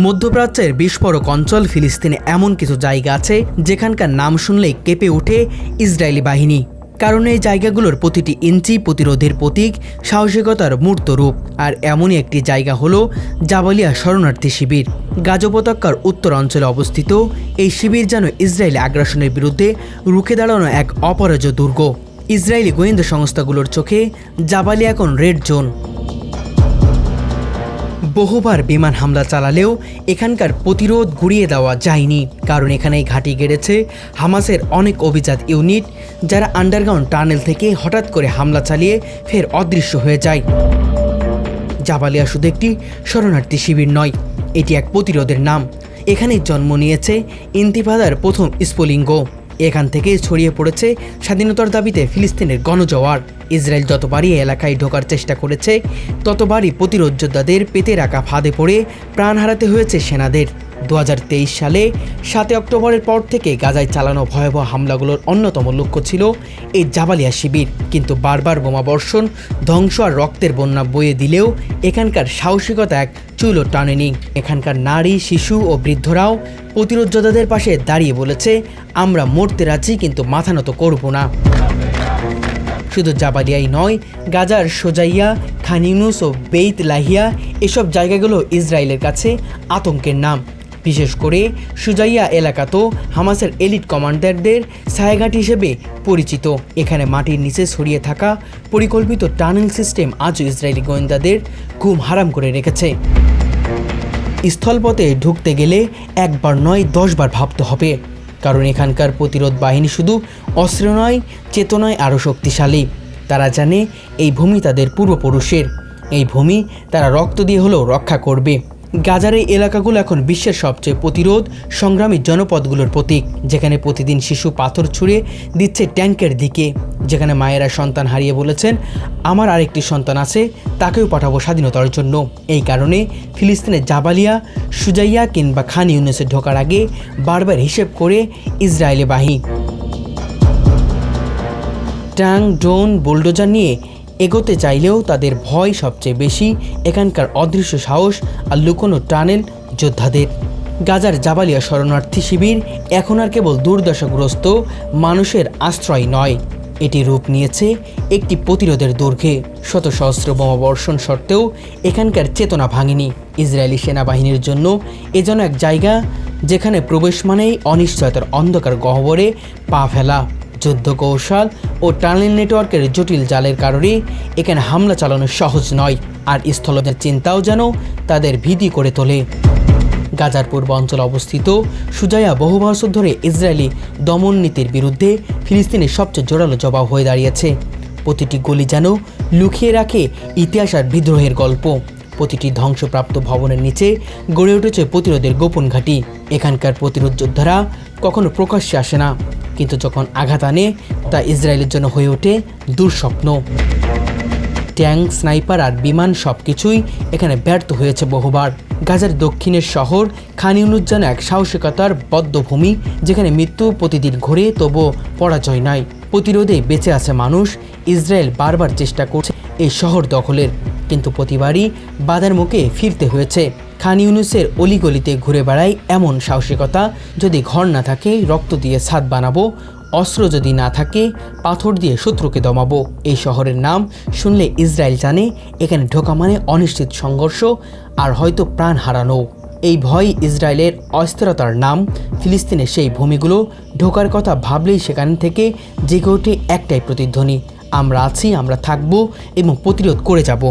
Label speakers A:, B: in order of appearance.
A: মধ্যপ্রাচ্যের বিস্ফোরক অঞ্চল ফিলিস্তিনে এমন কিছু জায়গা আছে যেখানকার নাম শুনলেই কেঁপে ওঠে ইসরায়েলি বাহিনী। কারণ এই জায়গাগুলোর প্রতিটি ইঞ্চি প্রতিরোধের প্রতীক, সাহসিকতার মূর্ত রূপ। আর এমনই একটি জায়গা হলো জাবালিয়া শরণার্থী শিবির। গাজা উপত্যকার উত্তর অঞ্চলে অবস্থিত এই শিবির যেন ইসরায়েলি আগ্রাসনের বিরুদ্ধে রুখে দাঁড়ানো এক অপরাজয় দুর্গ। ইসরায়েলি গোয়েন্দা সংস্থাগুলোর চোখে জাবালিয়া এখন রেড জোন। বহুবার বিমান হামলা চালালেও এখানকার প্রতিরোধ গুড়িয়ে দেওয়া যায়নি, কারণ এখানেই ঘাঁটি গেড়েছে হামাসের অনেক অভিজাত ইউনিট, যারা আন্ডারগ্রাউন্ড টানেল থেকে হঠাৎ করে হামলা চালিয়ে ফের অদৃশ্য হয়ে যায়। জাবালিয়া শুধু একটি শরণার্থী শিবির নয়, এটি এক প্রতিরোধের নাম। এখানেই জন্ম নিয়েছে ইন্তিফাদার প্রথম স্ফুলিঙ্গ। এখান থেকে ছড়িয়ে পড়েছে স্বাধীনতার দাবিতে ফিলিস্তিনের গণজোয়ার। ইসরায়েল যতবারই এলাকায় ঢোকার চেষ্টা করেছে, ততবারই প্রতিরোধ যোদ্ধাদের পেতে রাখা ফাঁদে পড়ে প্রাণ হারাতে হয়েছে সেনাদের। 2023 সালে 7 অক্টোবরের পর থেকে গাজায় চালানো ভয়াবহ হামলাগুলোর অন্যতম লক্ষ্য ছিল এই জাবালিয়া শিবির। কিন্তু বারবার বোমাবর্ষণ, ধ্বংস আর রক্তের বন্যা বয়ে দিলেও এখানকার সাহসিকতা এক চুলও টানেনি। এখানকার নারী, শিশু ও বৃদ্ধরাও প্রতিরোধ যোদ্ধাদের পাশে দাঁড়িয়ে বলেছে, আমরা মরতে রাজি, কিন্তু মাথা নত করব না। শুধু জাবালিয়াই নয়, গাজার সোজাইয়া, খান ইউনুস ও বেইত লাহিয়া এসব জায়গাগুলো ইসরায়েলের কাছে আতঙ্কের নাম। বিশেষ করে সুজাইয়া এলাকা তো হামাসের এলিট কমান্ডারদের ছায়াঘাট হিসেবে পরিচিত। এখানে মাটির নিচে ছড়িয়ে থাকা পরিকল্পিত টানেল সিস্টেম আজও ইসরায়েলি গোয়েন্দাদের ঘুম হারাম করে রেখেছে। স্থলপথে ঢুকতে গেলে একবার নয় 10 বার ভাবতে হবে, কারণ এখানকার প্রতিরোধ বাহিনী শুধু অস্ত্র নয়, চেতনায় আরও শক্তিশালী। তারা জানে এই ভূমি তাদের পূর্বপুরুষের, এই ভূমি তারা রক্ত দিয়ে হলেও রক্ষা করবে। গাজার এই এলাকাগুলো এখন বিশ্বের সবচেয়ে প্রতিরোধ সংগ্রামী জনপদগুলোর প্রতীক, যেখানে প্রতিদিন শিশু পাথর ছুঁড়ে দিচ্ছে ট্যাঙ্কের দিকে, যেখানে মায়েরা সন্তান হারিয়ে বলেছেন, আমার আরেকটি সন্তান আছে, তাকেও পাঠাবো স্বাধীনতার জন্য। এই কারণে ফিলিস্তিনের জাবালিয়া, সুজাইয়া কিংবা খান ইউনুসে ঢোকার আগে বারবার হিসেব করে ইসরায়েলি বাহিনী ট্যাঙ্ক, ড্রোন, বুলডোজার নিয়ে এগোতে চাইলেও তাদের ভয় সবচেয়ে বেশি এখানকার অদৃশ্য সাহস আর লুকোনো টানেল যোদ্ধাদের। গাজার জাবালিয়া শরণার্থী শিবির এখন আর কেবল দুর্দশাগ্রস্ত মানুষের আশ্রয় নয়, এটি রূপ নিয়েছে একটি প্রতিরোধের দুর্গে। শত সহস্র বোমাবর্ষণ সত্ত্বেও এখানকার চেতনা ভাঙেনি। ইসরায়েলি সেনাবাহিনীর জন্য এ যেন এক জায়গা যেখানে প্রবেশ মানেই অনিশ্চয়তার অন্ধকার গহ্বরে পা ফেলা। যুদ্ধ কৌশল ও টানেল নেটওয়ার্কের জটিল জালের কারণে এখানে হামলা চালানো সহজ নয়, আর স্থলদের চিন্তাও যেন তাদের ভীতি করে তোলে। গাজার পূর্ব অঞ্চলে অবস্থিত সুজাইয়া বহু বছর ধরে ইসরায়েলি দমন নীতির বিরুদ্ধে ফিলিস্তিনের সবচেয়ে জোরালো জবাব হয়ে দাঁড়িয়েছে। প্রতিটি গলি যেন লুকিয়ে রাখে ইতিহাস আর বিদ্রোহের গল্প। প্রতিটি ধ্বংসপ্রাপ্ত ভবনের নিচে গড়ে উঠেছে প্রতিরোধের গোপন ঘাঁটি। এখানকার প্রতিরোধ যোদ্ধারা কখনো প্রকাশ্যে আসে না, কিন্তু যখন আঘাত আনে তা ইসরায়েলের জন্য হয়ে ওঠে দুঃস্বপ্ন। ট্যাঙ্ক, স্নাইপার আর বিমান সবকিছুই এখানে ব্যর্থ হয়েছে বহুবার। গাজার দক্ষিণের শহর খান ইউনুস যেন এক সাহসিকতার বদ্ধভূমি, যেখানে মৃত্যু প্রতিদিন ঘোরে, তবুও পরাজয় নয়। প্রতিরোধে বেঁচে আছে মানুষ। ইসরায়েল বারবার চেষ্টা করছে এই শহর দখলের, কিন্তু প্রতিবারই বাধার মুখে ফিরতে হয়েছে। খান ইউনুসের অলিগলিতে ঘুরে বেড়ায় এমন সাহসিকতা, যদি ঘর না থাকে রক্ত দিয়ে ছাদ বানাবো, অস্ত্র যদি না থাকে পাথর দিয়ে শত্রুকে দমাবো। এই শহরের নাম শুনলে ইসরায়েল জানে এখানে ঢোকা মানে অনিশ্চিত সংঘর্ষ আর হয়তো প্রাণ হারানো। এই ভয় ইসরায়েলের অস্থিরতার নাম। ফিলিস্তিনের সেই ভূমিগুলো ঢোকার কথা ভাবলেই সেখান থেকে জেগে ওঠে একটাই প্রতিধ্বনি, আমরা আছি, আমরা থাকবো এবং প্রতিরোধ করে যাব।